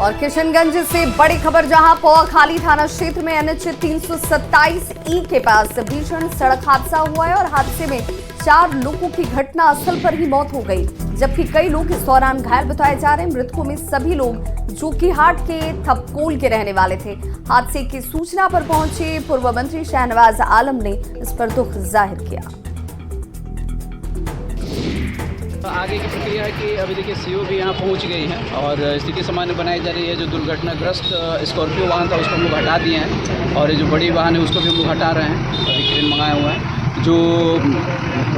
और किशनगंज से बड़ी खबर, जहां पौखाली थाना क्षेत्र में NH 327E के पास भीषण सड़क हादसा हुआ है और हादसे में 4 लोगों की घटना स्थल पर ही मौत हो गई, जबकि कई लोग इस दौरान घायल बताए जा रहे हैं। मृतकों में सभी लोग जोकीहाट के थपकोल के रहने वाले थे। हादसे की सूचना पर पहुंचे पूर्व मंत्री शहनवाज आलम ने इस पर दुख जाहिर किया। आगे की प्रक्रिया है कि अभी देखिए सीओ भी यहाँ पहुँच गई हैं और स्थिति सामान्य बनाई जा रही है। जो दुर्घटनाग्रस्त स्कॉर्पियो वाहन था उसको हम लोग हटा दिए हैं और ये जो बड़ी वाहन है उसको भी हम लोग हटा रहे हैं। अभी क्रेन मंगाया हुआ है। जो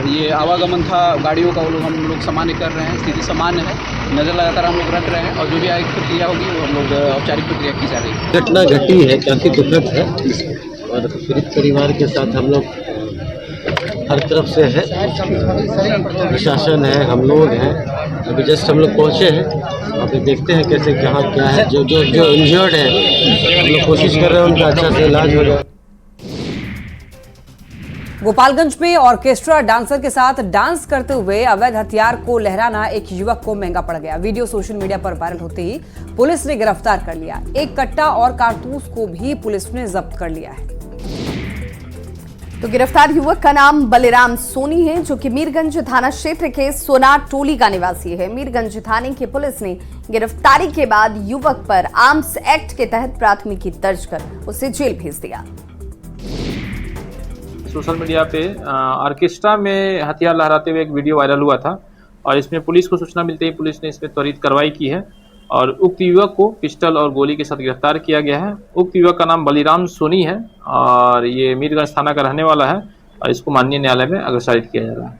ये आवागमन था गाड़ियों का वो लोग हम लोग सामान्य कर रहे हैं। स्थिति सामान्य है, नज़र लगातार हम लोग रख रहे हैं और जो भी आगे प्रक्रिया होगी वो हम लोग औपचारिक प्रक्रिया की जा रही है। घटना घटी है, काफ़ी दुखद है और पीड़ित परिवार के साथ हम लोग हर तरफ से है, प्रशासन है, हम लोग हैं। अभी जस्ट हम लोग पहुँचे हैं, अभी देखते हैं कैसे कहाँ क्या है। जो इंजर्ड है हम लोग कोशिश कर रहे हैं उनका अच्छा से इलाज हो जाए। गोपालगंज में ऑर्केस्ट्रा डांसर के साथ डांस करते हुए अवैध हथियार को लहराना एक युवक को महंगा पड़ गया। वीडियो सोशल मीडिया पर वायरल होते ही पुलिस ने गिरफ्तार कर लिया। एक कट्टा और कारतूस को भी पुलिस ने जब्त कर लिया है। तो गिरफ्तार युवक का नाम बलिराम सोनी है, जो कि मीरगंज थाना क्षेत्र के सोनार टोली का निवासी है। मीरगंज थाने की पुलिस ने गिरफ्तारी के बाद युवक पर आर्म्स एक्ट के तहत प्राथमिकी दर्ज कर उसे जेल भेज दिया। सोशल मीडिया पे ऑर्केस्ट्रा में हथियार लहराते हुए एक वीडियो वायरल हुआ था और इसमें पुलिस को सूचना मिलते ही पुलिस ने इस पर त्वरित कार्रवाई की है और उक्त युवक को पिस्टल और गोली के साथ गिरफ्तार किया गया है। उक्त युवक का नाम बलिराम सोनी है और ये मीरगंज थाना का रहने वाला है और इसको माननीय न्यायालय में अग्रसारित किया जा रहा है।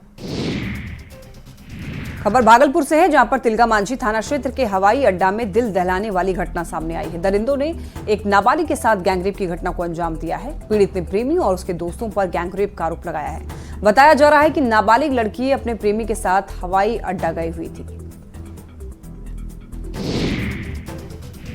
खबर भागलपुर से है, जहां पर तिलका मांझी थाना क्षेत्र के हवाई अड्डा में दिल दहलाने वाली घटना सामने आई है। दरिंदों ने एक नाबालिग के साथ गैंगरेप की घटना को अंजाम दिया है। पीड़ित ने प्रेमी और उसके दोस्तों पर गैंगरेप का आरोप लगाया है। बताया जा रहा है कि नाबालिग लड़की अपने प्रेमी के साथ हवाई अड्डा गई हुई थी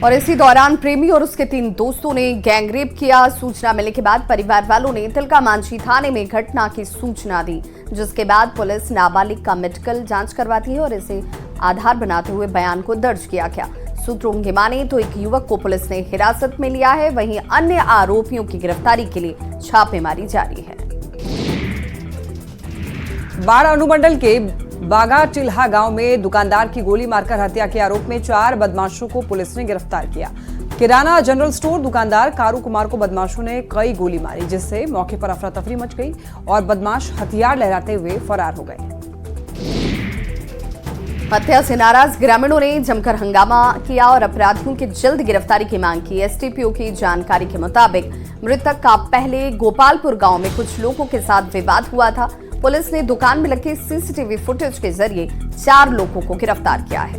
और इसी दौरान प्रेमी और उसके 3 दोस्तों ने गैंगरेप किया। सूचना मिलने के बाद परिवार वालों ने तिलका मांझी थाने में घटना की सूचना दी, जिसके बाद पुलिस नाबालिग का मेडिकल जांच करवाती है और इसे आधार बनाते हुए बयान को दर्ज किया गया। सूत्रों की माने तो एक युवक को पुलिस ने हिरासत में लिया है, वहीं अन्य आरोपियों की गिरफ्तारी के लिए छापेमारी जारी है। बाढ़ अनुमंडल के बागा टिल्हा गांव में दुकानदार की गोली मारकर हत्या के आरोप में 4 बदमाशों को पुलिस ने गिरफ्तार किया। किराना जनरल स्टोर दुकानदार कारू कुमार को बदमाशों ने कई गोली मारी, जिससे मौके पर अफरा तफरी मच गई और बदमाश हथियार लहराते हुए फरार हो गए। हत्या से नाराज ग्रामीणों ने जमकर हंगामा किया और अपराधियों की जल्द गिरफ्तारी की मांग की। एसटीपीओ की जानकारी के मुताबिक मृतक का पहले गोपालपुर गांव में कुछ लोगों के साथ विवाद हुआ था। पुलिस ने दुकान में लगे सीसीटीवी फुटेज के जरिए 4 लोगों को गिरफ्तार किया है।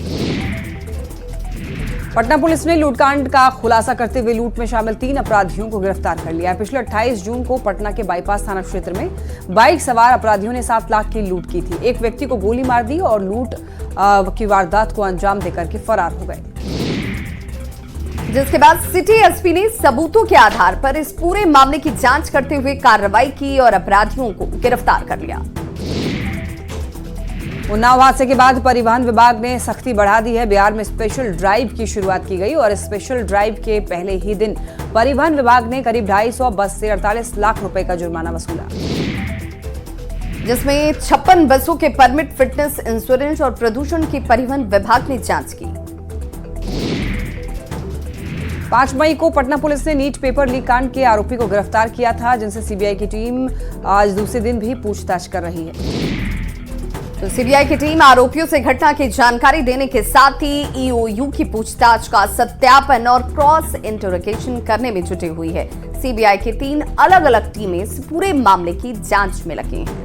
पटना पुलिस ने लूटकांड का खुलासा करते हुए लूट में शामिल 3 अपराधियों को गिरफ्तार कर लिया है। पिछले 28 जून को पटना के बाईपास थाना क्षेत्र में बाइक सवार अपराधियों ने 7 लाख की लूट की थी। एक व्यक्ति को गोली मार दी और लूट की वारदात को अंजाम देकर के फरार हो गए, जिसके बाद सिटी एसपी ने सबूतों के आधार पर इस पूरे मामले की जांच करते हुए कार्रवाई की और अपराधियों को गिरफ्तार कर लिया। उन्नाव हादसे के बाद परिवहन विभाग ने सख्ती बढ़ा दी है। बिहार में स्पेशल ड्राइव की शुरुआत की गई और स्पेशल ड्राइव के पहले ही दिन परिवहन विभाग ने करीब 250 बस से 48 लाख रुपए का जुर्माना वसूला, जिसमें 56 बसों के परमिट, फिटनेस, इंश्योरेंस और प्रदूषण की परिवहन विभाग ने जांच की। 5 मई को पटना पुलिस ने नीट पेपर लीक कांड के आरोपी को गिरफ्तार किया था, जिनसे सीबीआई की टीम आज दूसरे दिन भी पूछताछ कर रही है। तो सीबीआई की टीम आरोपियों से घटना की जानकारी देने के साथ ही ईओयू की पूछताछ का सत्यापन और क्रॉस इंटरोगेशन करने में जुटी हुई है। सीबीआई की 3 अलग-अलग टीमें इस पूरे मामले की जांच में लगी हैं।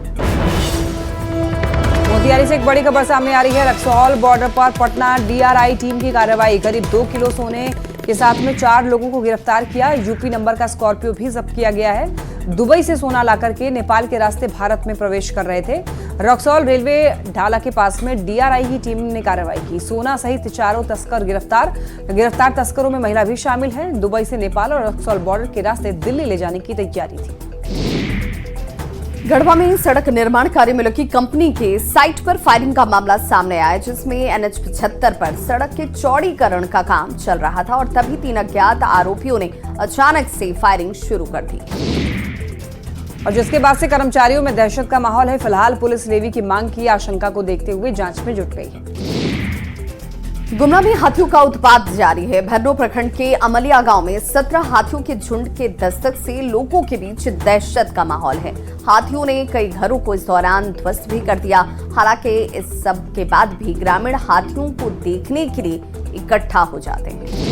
मोतिहारी से एक बड़ी खबर सामने आ रही है। रक्सौल बॉर्डर पर पटना डीआरआई टीम की कार्रवाई, करीब 2 किलो सोने के साथ में 4 लोगों को गिरफ्तार किया। यूपी नंबर का स्कॉर्पियो भी जब्त किया गया है। दुबई से सोना लाकर के नेपाल के रास्ते भारत में प्रवेश कर रहे थे। रक्सौल रेलवे ढाला के पास में डीआरआई की टीम ने कार्रवाई की। सोना सहित 4 तस्कर गिरफ्तार। गिरफ्तार तस्करों में महिला भी शामिल है। दुबई से नेपाल और रक्सौल बॉर्डर के रास्ते दिल्ली ले जाने की तैयारी थी। गढ़वा में सड़क निर्माण कार्य में लगी कंपनी के साइट पर फायरिंग का मामला सामने आया, जिसमें NH 75 पर सड़क के चौड़ीकरण का काम चल रहा था और तभी 3 अज्ञात आरोपियों ने अचानक से फायरिंग शुरू कर दी और जिसके बाद से कर्मचारियों में दहशत का माहौल है। फिलहाल पुलिस लेवी की मांग की आशंका को देखते हुए जांच में जुट गई है। गुमला में हाथियों का उत्पात जारी है। भरनो प्रखंड के अमलिया गांव में 17 हाथियों के झुंड के दस्तक से लोगों के बीच दहशत का माहौल है। हाथियों ने कई घरों को इस दौरान ध्वस्त भी कर दिया। हालांकि इस सब के बाद भी ग्रामीण हाथियों को देखने के लिए इकट्ठा हो जाते हैं,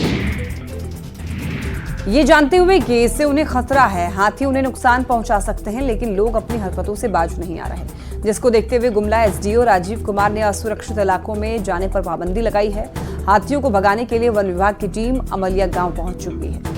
ये जानते हुए कि इससे उन्हें खतरा है, हाथी उन्हें नुकसान पहुंचा सकते हैं, लेकिन लोग अपनी हरकतों से बाज नहीं आ रहे, जिसको देखते हुए गुमला SDO राजीव कुमार ने असुरक्षित इलाकों में जाने पर पाबंदी लगाई है। हाथियों को भगाने के लिए वन विभाग की टीम अमलिया गांव पहुंच चुकी है।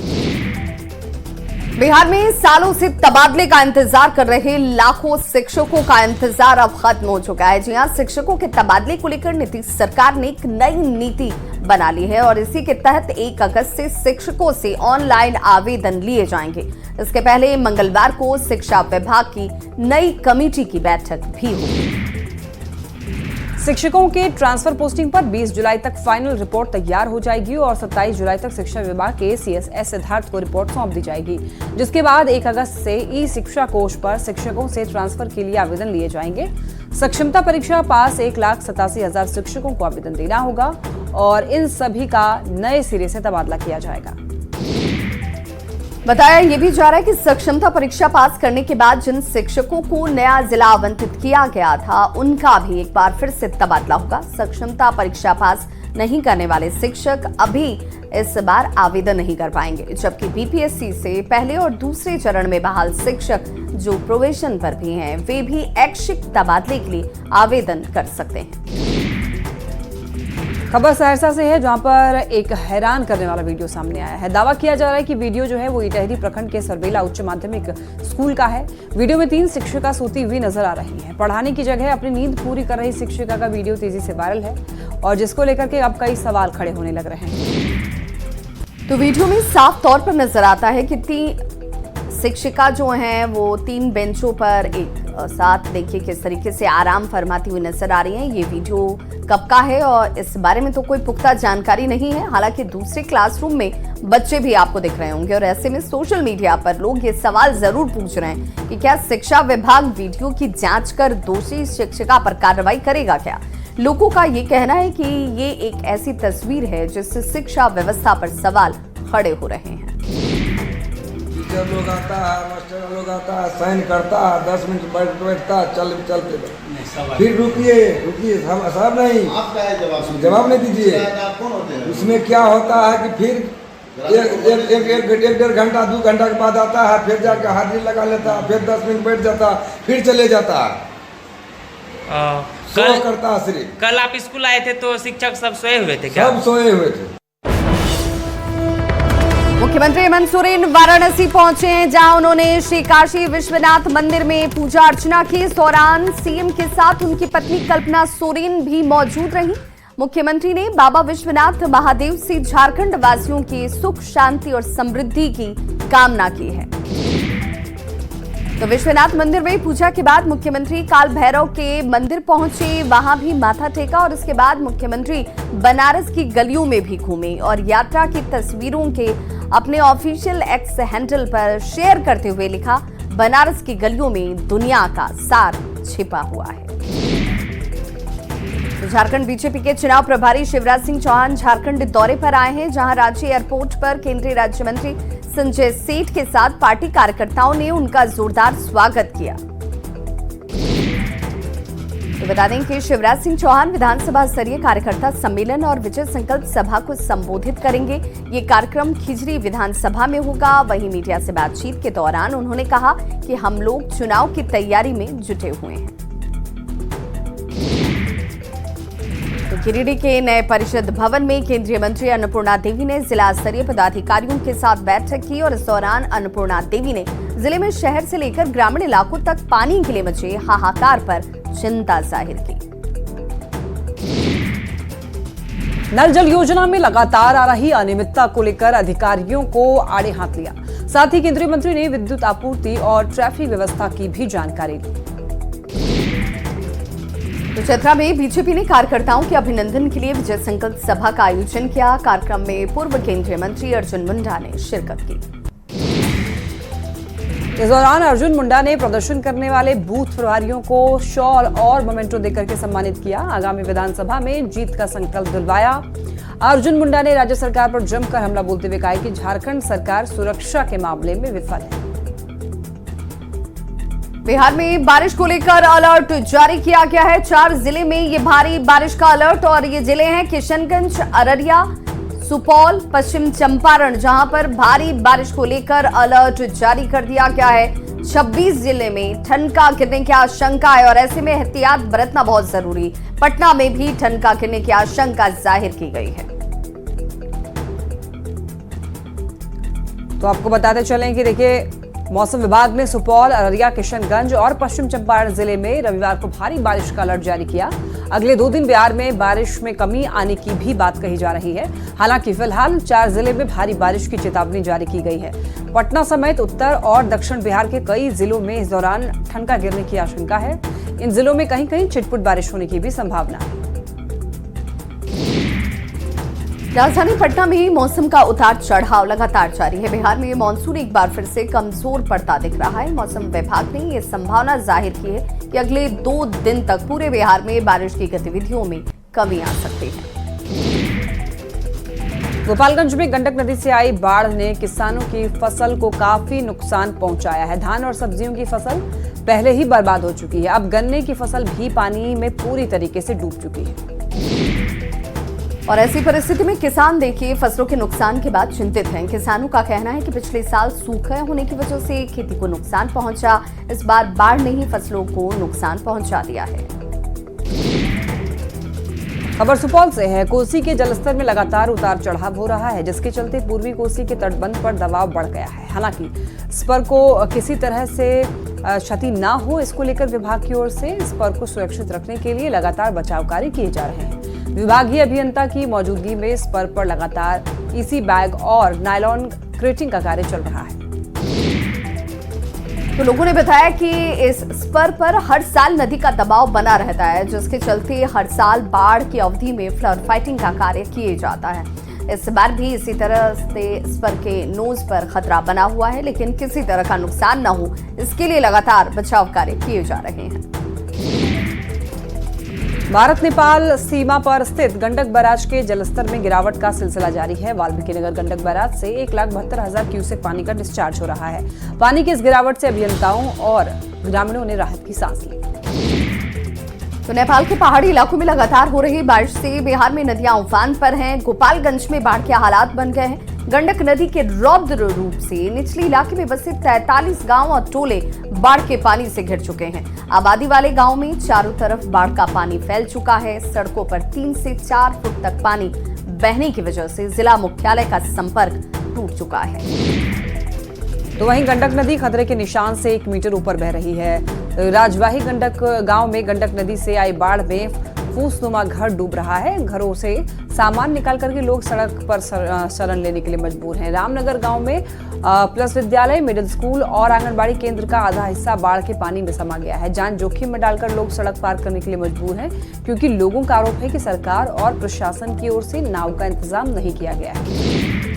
बिहार में सालों से तबादले का इंतजार कर रहे लाखों शिक्षकों का इंतजार अब खत्म हो चुका है। जी हां, शिक्षकों के तबादले को लेकर नीतीश सरकार ने एक नई नीति बना ली है और इसी के तहत 1 अगस्त से शिक्षकों से ऑनलाइन आवेदन लिए जाएंगे। इसके पहले मंगलवार को शिक्षा विभाग की नई कमेटी की बैठक भी होगी। शिक्षकों के ट्रांसफर पोस्टिंग पर 20 जुलाई तक फाइनल रिपोर्ट तैयार हो जाएगी और 27 जुलाई तक शिक्षा विभाग के CS S सिद्धार्थ को रिपोर्ट सौंप दी जाएगी, जिसके बाद 1 अगस्त से ई-शिक्षा कोष पर शिक्षकों से ट्रांसफर के लिए आवेदन लिए जाएंगे। सक्षमता परीक्षा पास 1,87,000 शिक्षकों को आवेदन देना होगा और इन सभी का नए सिरे से तबादला किया जाएगा। बताया ये भी जा रहा है कि सक्षमता परीक्षा पास करने के बाद जिन शिक्षकों को नया जिला आवंटित किया गया था, उनका भी एक बार फिर से तबादला होगा। सक्षमता परीक्षा पास नहीं करने वाले शिक्षक अभी इस बार आवेदन नहीं कर पाएंगे, जबकि BPSC से पहले और दूसरे चरण में बहाल शिक्षक जो प्रोबेशन पर भी हैं, वे भी ऐच्छिक तबादले के लिए आवेदन कर सकते हैं। खबर सहरसा से है, जहां पर एक हैरान करने वाला वीडियो सामने आया है। दावा किया जा रहा है कि वीडियो जो है वो इटहरी प्रखंड के सरबेला उच्च माध्यमिक स्कूल का है। वीडियो में 3 शिक्षिका सोती हुई नजर आ रही हैं। पढ़ाने की जगह अपनी नींद पूरी कर रही शिक्षिका का वीडियो तेजी से वायरल है और जिसको लेकर के अब कई सवाल खड़े होने लग रहे हैं। तो वीडियो में साफ तौर पर नजर आता है कि शिक्षिका जो हैं वो 3 बेंचों पर एक साथ देखिए किस तरीके से आराम फरमाती हुई नजर आ रही हैं। ये वीडियो कब का है और इस बारे में तो कोई पुख्ता जानकारी नहीं है। हालांकि दूसरे क्लासरूम में बच्चे भी आपको दिख रहे होंगे और ऐसे में सोशल मीडिया पर लोग ये सवाल जरूर पूछ रहे हैं कि क्या शिक्षा विभाग वीडियो की जांच कर दोषी शिक्षिका पर कार्रवाई करेगा क्या। लोगों का ये कहना है कि ये एक ऐसी तस्वीर है जिससे शिक्षा व्यवस्था पर सवाल खड़े हो रहे हैं। टीचर लोग आता है, मास्टर लोग आता है, साइन करता है, 10 मिनट बैठता चलते फिर रुकिए साहब नहीं, आप क्या है जवाब नहीं दीजिए। कौन होते हैं? उसमें क्या होता है कि फिर एक 1.5 घंटा 2 घंटा के बाद आता है, फिर जाकर हाजिरी लगा लेता है, फिर 10 मिनट बैठ जाता, फिर चले जाता है, सो करता है। सिर्फ कल आप स्कूल आए थे तो शिक्षक सब सोए हुए थे क्या? सब सोए हुए थे। मुख्यमंत्री हेमंत सोरेन वाराणसी पहुंचे हैं, जहां उन्होंने श्री काशी विश्वनाथ मंदिर में पूजा अर्चना की। इस दौरान सीएम के साथ उनकी पत्नी कल्पना सोरेन भी मौजूद रहीं। मुख्यमंत्री ने बाबा विश्वनाथ महादेव से झारखंड वासियों की सुख शांति और समृद्धि की कामना की है। तो विश्वनाथ मंदिर में पूजा के बाद मुख्यमंत्री काल भैरव के मंदिर पहुंचे, वहां भी माथा टेका और इसके बाद मुख्यमंत्री बनारस की गलियों में भी घूमे और यात्रा की तस्वीरों के अपने ऑफिशियल X हैंडल पर शेयर करते हुए लिखा, बनारस की गलियों में दुनिया का सार छिपा हुआ है। तो झारखंड बीजेपी के चुनाव प्रभारी शिवराज सिंह चौहान झारखंड दौरे पर आए हैं, जहां रांची एयरपोर्ट पर केंद्रीय राज्य मंत्री संजय सेठ के साथ पार्टी कार्यकर्ताओं ने उनका जोरदार स्वागत किया। तो बता दें कि शिवराज सिंह चौहान विधानसभा स्तरीय कार्यकर्ता सम्मेलन और विजय संकल्प सभा को संबोधित करेंगे। ये कार्यक्रम खिजरी विधानसभा में होगा। वहीं मीडिया से बातचीत के दौरान उन्होंने कहा कि हम लोग चुनाव की तैयारी में जुटे हुए हैं। तो गिरिडीह के नए परिषद भवन में केंद्रीय मंत्री अन्नपूर्णा देवी ने जिला स्तरीय पदाधिकारियों के साथ बैठक की और इस दौरान अन्नपूर्णा देवी ने जिले में शहर से लेकर ग्रामीण इलाकों तक पानी के लिए मचे हाहाकार पर चिंता जाहिर की। नल जल योजना में लगातार आ रही अनियमितता को लेकर अधिकारियों को आड़े हाथ लिया। साथ ही केंद्रीय मंत्री ने विद्युत आपूर्ति और ट्रैफिक व्यवस्था की भी जानकारी ली। तो चतरा में बीजेपी ने कार्यकर्ताओं के अभिनंदन के लिए विजय संकल्प सभा का आयोजन किया। कार्यक्रम में पूर्व केंद्रीय मंत्री अर्जुन मुंडा ने शिरकत की। इस दौरान अर्जुन मुंडा ने प्रदर्शन करने वाले बूथ प्रभारियों को शॉल और मोमेंटो देकर के सम्मानित किया। आगामी विधानसभा में जीत का संकल्प दिलवाया। अर्जुन मुंडा ने राज्य सरकार पर जमकर हमला बोलते हुए कहा कि झारखंड सरकार सुरक्षा के मामले में विफल है। बिहार में बारिश को लेकर अलर्ट जारी किया गया है। 4 जिले में ये भारी बारिश का अलर्ट, और ये जिले हैं किशनगंज, अररिया, सुपौल, पश्चिम चंपारण, जहां पर भारी बारिश को लेकर अलर्ट जारी कर दिया गया है। 26 जिले में ठनका गिरने की आशंका है और ऐसे में एहतियात बरतना बहुत जरूरी। पटना में भी ठनका गिरने की आशंका जाहिर की गई है। तो आपको बताते चलें कि देखिए, मौसम विभाग ने सुपौल, अररिया, किशनगंज और पश्चिम चंपारण जिले में रविवार को भारी बारिश का अलर्ट जारी किया। अगले 2 दिन बिहार में बारिश में कमी आने की भी बात कही जा रही है। हालांकि फिलहाल 4 जिले में भारी बारिश की चेतावनी जारी की गई है। पटना समेत उत्तर और दक्षिण बिहार के कई जिलों में इस दौरान ठनका गिरने की आशंका है। इन जिलों में कहीं कहीं छिटपुट बारिश होने की भी संभावना है। राजधानी पटना में मौसम का उतार चढ़ाव लगातार जारी है। बिहार में मानसून एक बार फिर से कमजोर पड़ता दिख रहा है। मौसम विभाग ने ये संभावना जाहिर की है कि अगले 2 दिन तक पूरे बिहार में बारिश की गतिविधियों में कमी आ सकती है। गोपालगंज में गंडक नदी से आई बाढ़ ने किसानों की फसल को काफी नुकसान पहुंचाया है। धान और सब्जियों की फसल पहले ही बर्बाद हो चुकी है। अब गन्ने की फसल भी पानी में पूरी तरीके से डूब चुकी है। और ऐसी परिस्थिति में किसान देखिए फसलों के नुकसान के बाद चिंतित हैं। किसानों का कहना है कि पिछले साल सूखा होने की वजह से खेती को नुकसान पहुंचा। इस बार बाढ़ ने ही फसलों को नुकसान पहुंचा दिया है। खबर सुपौल से है। कोसी के जलस्तर में लगातार उतार चढ़ाव हो रहा है, जिसके चलते पूर्वी कोसी के तटबंध पर दबाव बढ़ गया है। हालांकि स्पर को किसी तरह से क्षति न हो, इसको लेकर विभाग की ओर से स्पर को सुरक्षित रखने के लिए लगातार बचाव कार्य किए जा रहे हैं। विभागीय अभियंता की मौजूदगी में स्पर पर लगातार ईसी बैग और नायलॉन क्रेटिंग का कार्य चल रहा है। तो लोगों ने बताया कि इस स्पर पर हर साल नदी का दबाव बना रहता है, जिसके चलते हर साल बाढ़ की अवधि में फ्लड फाइटिंग का कार्य किया जाता है। इस बार भी इसी तरह से स्पर के नोज पर खतरा बना हुआ है, लेकिन किसी तरह का नुकसान न हो, इसके लिए लगातार बचाव कार्य किए जा रहे हैं। भारत नेपाल सीमा पर स्थित गंडक बैराज के जलस्तर में गिरावट का सिलसिला जारी है। वाल्मीकिनगर गंडक बैराज से 1,72,000 क्यूसेक पानी का डिस्चार्ज हो रहा है। पानी की इस गिरावट से अभियंताओं और ग्रामीणों ने राहत की सांस ली। तो नेपाल के पहाड़ी इलाकों में लगातार हो रही बारिश से बिहार में नदियां उफान पर हैं। गोपालगंज में बाढ़ के हालात बन गए हैं। गंडक नदी के रौद्र रूप से निचले इलाके में बसे 43 गांव और टोले बाढ़ के पानी से घिर चुके हैं। आबादी वाले गांव में चारों तरफ बाढ़ का पानी फैल चुका है। सड़कों पर 3 से 4 फुट तक पानी बहने की वजह से जिला मुख्यालय का संपर्क टूट चुका है। तो वहीं गंडक नदी खतरे के निशान से 1 मीटर ऊपर बह रही है। राजवाही गंडक गांव में गंडक नदी से आई बाढ़ में फूसनुमा घर डूब रहा है। घरों से सामान निकाल करके लोग सड़क पर शरण लेने के लिए मजबूर हैं। रामनगर गांव में प्लस विद्यालय, मिडिल स्कूल और आंगनबाड़ी केंद्र का आधा हिस्सा बाढ़ के पानी में समा गया है। जान जोखिम में डालकर लोग सड़क पार करने के लिए मजबूर हैं, क्योंकि लोगों का आरोप है कि सरकार और प्रशासन की ओर से नाव का इंतजाम नहीं किया गया है।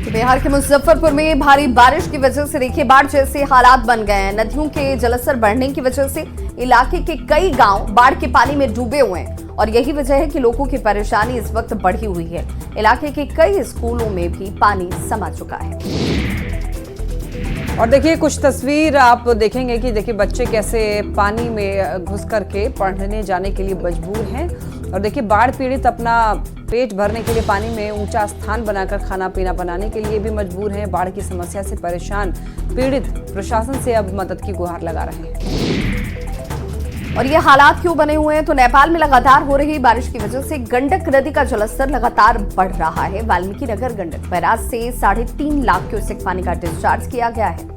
बिहार के मुजफ्फरपुर में भारी बारिश की वजह से देखिए बाढ़ जैसे हालात बन गए हैं। नदियों के जलस्तर बढ़ने की वजह से इलाके के कई गांव बाढ़ के पानी में डूबे हुए हैं और यही वजह है कि लोगों की परेशानी इस वक्त बढ़ी हुई है। इलाके के कई स्कूलों में भी पानी समा चुका है। और देखिए कुछ तस्वीर आप देखेंगे कि देखिए बच्चे कैसे पानी में घुस करके पढ़ने जाने के लिए मजबूर हैं। और देखिए बाढ़ पीड़ित अपना पेट भरने के लिए पानी में ऊंचा स्थान बनाकर खाना पीना बनाने के लिए भी मजबूर हैं। बाढ़ की समस्या से परेशान पीड़ित प्रशासन से अब मदद की गुहार लगा रहे हैं। और ये हालात क्यों बने हुए हैं? तो नेपाल में लगातार हो रही बारिश की वजह से गंडक नदी का जलस्तर लगातार बढ़ रहा है। वाल्मीकिनगर गंडक बैराज से 3.5 लाख क्यूसेक पानी का डिस्चार्ज किया गया है।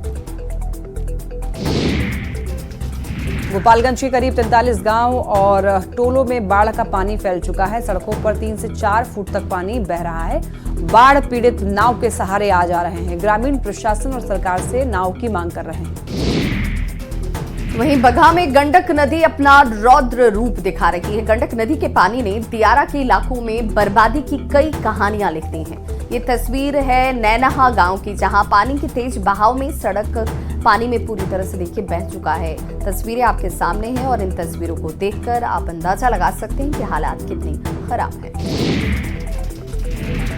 गोपालगंज के करीब 43 गांव और टोलों में बाढ़ का पानी फैल चुका है। सड़कों पर 3 से 4 फुट तक पानी बह रहा है। बाढ़ पीड़ित नाव के सहारे आ जा रहे हैं। ग्रामीण प्रशासन और सरकार से नाव की मांग कर रहे हैं। वहीं बगहा में गंडक नदी अपना रौद्र रूप दिखा रही है। गंडक नदी के पानी ने दियारा के इलाकों में बर्बादी की कई कहानियां लिख दी हैं। ये तस्वीर है नैनाहा गांव की, जहां पानी के तेज बहाव में सड़क पानी में पूरी तरह से देखिए बह चुका है। तस्वीरें आपके सामने हैं और इन तस्वीरों को देखकर आप अंदाजा लगा सकते हैं कि हालात कितने खराब हैं।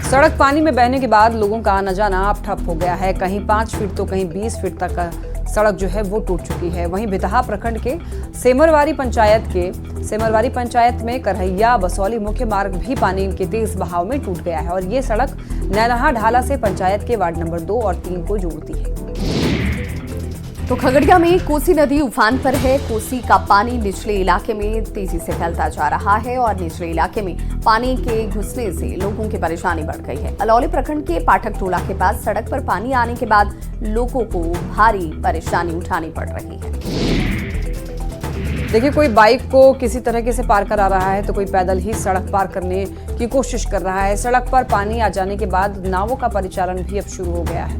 सड़क पानी में बहने के बाद लोगों का आना जाना अब ठप हो गया है। कहीं 5 फीट तो कहीं 20 फीट तक सड़क जो है वो टूट चुकी है। वहीं भितहा प्रखंड के सेमरवारी पंचायत में करहैया बसौली मुख्य मार्ग भी पानी के तेज बहाव में टूट गया है और ये सड़क नैनाहा ढाला से पंचायत के वार्ड नंबर 2 और 3 को जोड़ती है। तो खगड़िया में कोसी नदी उफान पर है। कोसी का पानी निचले इलाके में तेजी से फैलता जा रहा है और निचले इलाके में पानी के घुसने से लोगों की परेशानी बढ़ गई है। अलौली प्रखंड के पाठक टोला के पास सड़क पर पानी आने के बाद लोगों को भारी परेशानी उठानी पड़ रही है। देखिए, कोई बाइक को किसी तरीके से पार करा रहा है तो कोई पैदल ही सड़क पार करने की कोशिश कर रहा है। सड़क पर पानी आ जाने के बाद नावों का परिचालन भी अब शुरू हो गया है।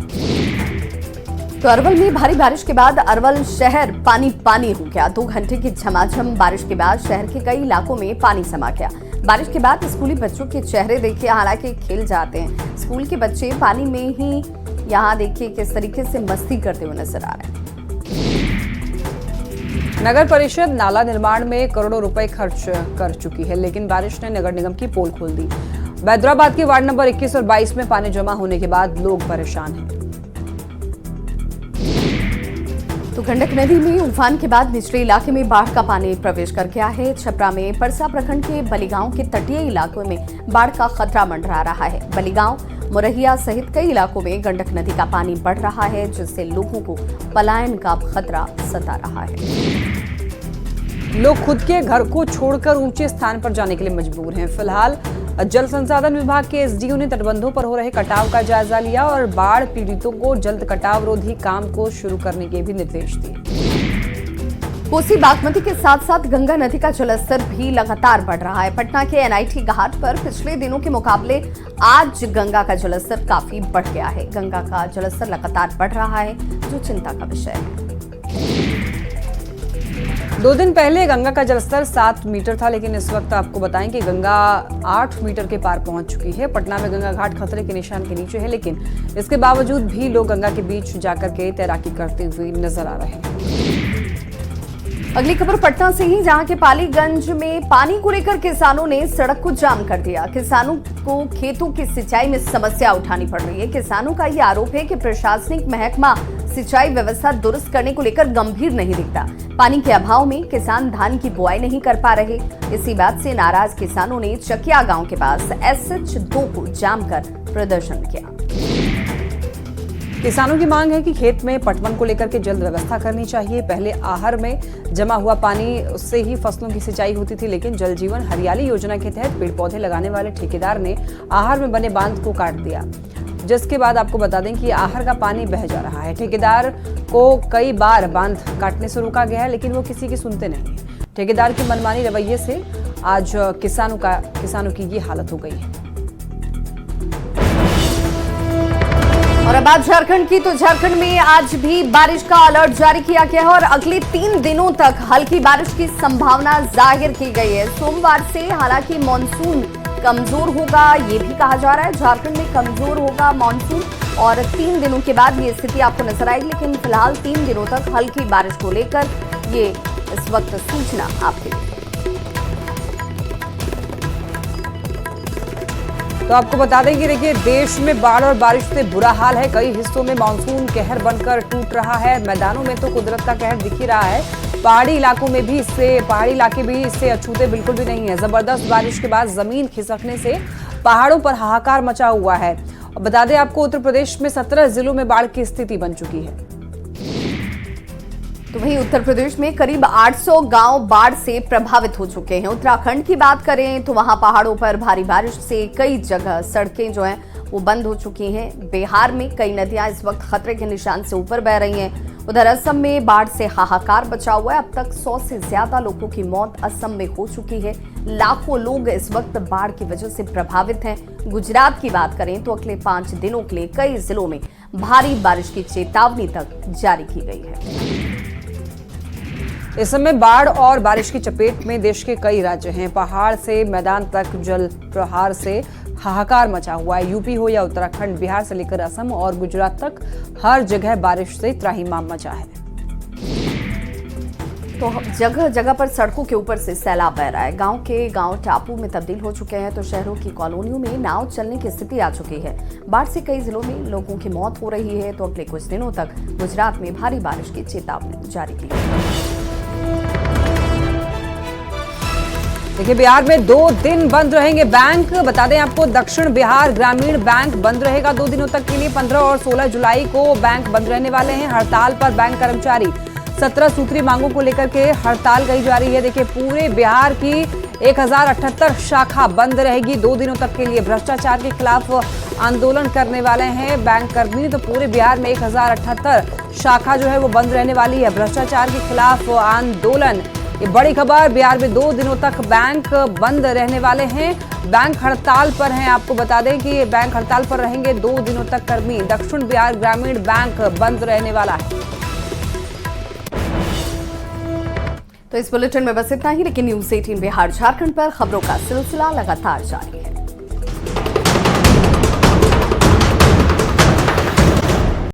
तो अरवल में भारी बारिश के बाद अरवल शहर पानी पानी हो गया। 2 घंटे की झमाझम बारिश के बाद शहर के कई इलाकों में पानी समा गया। बारिश के बाद स्कूली बच्चों के चेहरे देखिए, हालांकि खिल जाते हैं। स्कूल के बच्चे पानी में ही यहाँ देखिए किस तरीके से मस्ती करते हुए नजर आ रहे हैं। नगर परिषद नाला निर्माण में करोड़ों रुपए खर्च कर चुकी है, लेकिन बारिश ने नगर निगम की पोल खोल दी। बैद्राबाद के वार्ड नंबर 21 और 22 में पानी जमा होने के बाद लोग परेशान हैं। तो गंडक नदी में उफान के बाद निचले इलाके में बाढ़ का पानी प्रवेश कर गया है। छपरा में परसा प्रखंड के बलिगांव के तटीय इलाकों में बाढ़ का खतरा मंडरा रहा है। बलिगांव, मुरहिया सहित कई इलाकों में गंडक नदी का पानी बढ़ रहा है, जिससे लोगों को पलायन का खतरा सता रहा है। लोग खुद के घर को छोड़कर ऊंचे स्थान पर जाने के लिए मजबूर हैं। फिलहाल जल संसाधन विभाग के एसडीओ ने तटबंधों पर हो रहे कटाव का जायजा लिया और बाढ़ पीड़ितों को जल्द कटाव रोधी काम को शुरू करने के भी निर्देश दिए। कोसी बागमती के साथ साथ गंगा नदी का जलस्तर भी लगातार बढ़ रहा है। पटना के एनआईटी घाट पर पिछले दिनों के मुकाबले आज गंगा का जलस्तर काफी बढ़ गया है। गंगा का जलस्तर लगातार बढ़ रहा है, जो चिंता का विषय है। 2 दिन पहले गंगा का जलस्तर 7 मीटर था, लेकिन इस वक्त आपको बताएं कि गंगा 8 मीटर के पार पहुंच चुकी है। पटना में गंगा घाट खतरे के निशान के नीचे है, लेकिन इसके बावजूद भी लोग गंगा के बीच जाकर के तैराकी करते हुए नजर आ रहे हैं। अगली खबर पटना से ही, जहां के पालीगंज में पानी को लेकर किसानों ने सड़क को जाम कर दिया। किसानों को खेतों की सिंचाई में समस्या उठानी पड़ रही है। किसानों का ये आरोप है कि प्रशासनिक महकमा सिंचाई व्यवस्था दुरुस्त करने को लेकर गंभीर नहीं दिखता। पानी के अभाव में किसान धान की बुआई नहीं कर पा रहे। इसी बात से नाराज किसानों ने चकिया गांव के पास SH2 को जाम कर प्रदर्शन किया। किसानों की मांग है कि खेत में पटवन को लेकर के जल्द व्यवस्था करनी चाहिए। पहले आहर में जमा हुआ पानी, उससे ही फसलों की सिंचाई होती थी, लेकिन जल जीवन हरियाली योजना के तहत पेड़ पौधे लगाने वाले ठेकेदार ने आहर में बने बांध को काट दिया, जिसके बाद आपको बता दें कि आहर का पानी बह जा रहा है। ठेकेदार को कई बार बांध काटने से रोका गया है, लेकिन वो किसी की सुनते नहीं है। ठेकेदार के मनमानी रवैये से आज किसानों की ये हालत हो गई है। और अब बात झारखंड की, तो झारखंड में आज भी बारिश का अलर्ट जारी किया गया है और अगले 3 दिनों तक हल्की बारिश की संभावना जाहिर की गई है। सोमवार से हालांकि मॉनसून कमजोर होगा, ये भी कहा जा रहा है। झारखंड में कमजोर होगा मॉनसून और 3 दिनों के बाद ये स्थिति आपको नजर आएगी, लेकिन फिलहाल 3 दिनों तक हल्की बारिश को लेकर ये इस वक्त सूचना आपके लिए। तो आपको बता दें कि देखिए, देश में बाढ़ और बारिश से बुरा हाल है। कई हिस्सों में मानसून कहर बनकर टूट रहा है। मैदानों में तो कुदरत का कहर दिख ही रहा है। पहाड़ी इलाके भी इससे अछूते बिल्कुल भी नहीं है। जबरदस्त बारिश के बाद जमीन खिसकने से पहाड़ों पर हाहाकार मचा हुआ है। और बता दें आपको, उत्तर प्रदेश में 17 जिलों में बाढ़ की स्थिति बन चुकी है। तो वहीं उत्तर प्रदेश में करीब 800 गांव बाढ़ से प्रभावित हो चुके हैं। उत्तराखंड की बात करें तो वहां पहाड़ों पर भारी बारिश से कई जगह सड़कें जो हैं वो बंद हो चुकी हैं। बिहार में कई नदियां इस वक्त खतरे के निशान से ऊपर बह रही हैं। उधर असम में बाढ़ से हाहाकार मचा हुआ है। अब तक 100 से ज्यादा लोगों की मौत असम में हो चुकी है। लाखों लोग इस वक्त बाढ़ की वजह से प्रभावित हैं। गुजरात की बात करें तो अगले 5 दिनों के लिए कई जिलों में भारी बारिश की चेतावनी तक जारी की गई है। इस समय बाढ़ और बारिश की चपेट में देश के कई राज्य हैं। पहाड़ से मैदान तक जल प्रहार से हाहाकार मचा हुआ है। यूपी हो या उत्तराखंड, बिहार से लेकर असम और गुजरात तक हर जगह बारिश से त्राहिमाम मचा है। तो जगह जगह पर सड़कों के ऊपर से सैलाब बह रहा है। गांव के गांव टापू में तब्दील हो चुके हैं तो शहरों की कॉलोनियों में नाव चलने की स्थिति आ चुकी है। बाढ़ से कई जिलों में लोगों की मौत हो रही है तो अगले कुछ दिनों तक गुजरात में भारी बारिश की चेतावनी जारी की है। देखिए, बिहार में 2 दिन बंद रहेंगे बैंक। बता दें आपको, दक्षिण बिहार ग्रामीण बैंक बंद रहेगा 2 दिनों तक के लिए। 15 और 16 जुलाई को बैंक बंद रहने वाले हैं। हड़ताल पर बैंक कर्मचारी। 17 सूत्री मांगों को लेकर के हड़ताल कही जा रही है। देखिए, पूरे बिहार की 1078 शाखा बंद रहेगी 2 दिनों तक के लिए। भ्रष्टाचार के खिलाफ आंदोलन करने वाले हैं बैंक कर्मी। तो पूरे बिहार में 1078 शाखा जो है वो बंद रहने वाली है। भ्रष्टाचार के खिलाफ आंदोलन, ये बड़ी खबर। बिहार में 2 दिनों तक बैंक बंद रहने वाले हैं। बैंक हड़ताल पर हैं। आपको बता दें कि बैंक हड़ताल पर रहेंगे 2 दिनों तक कर्मी। दक्षिण बिहार ग्रामीण बैंक बंद रहने वाला है। तो इस बुलेटिन में बस इतना ही, लेकिन न्यूज़ 18 बिहार झारखंड पर खबरों का सिलसिला लगातार जारी है।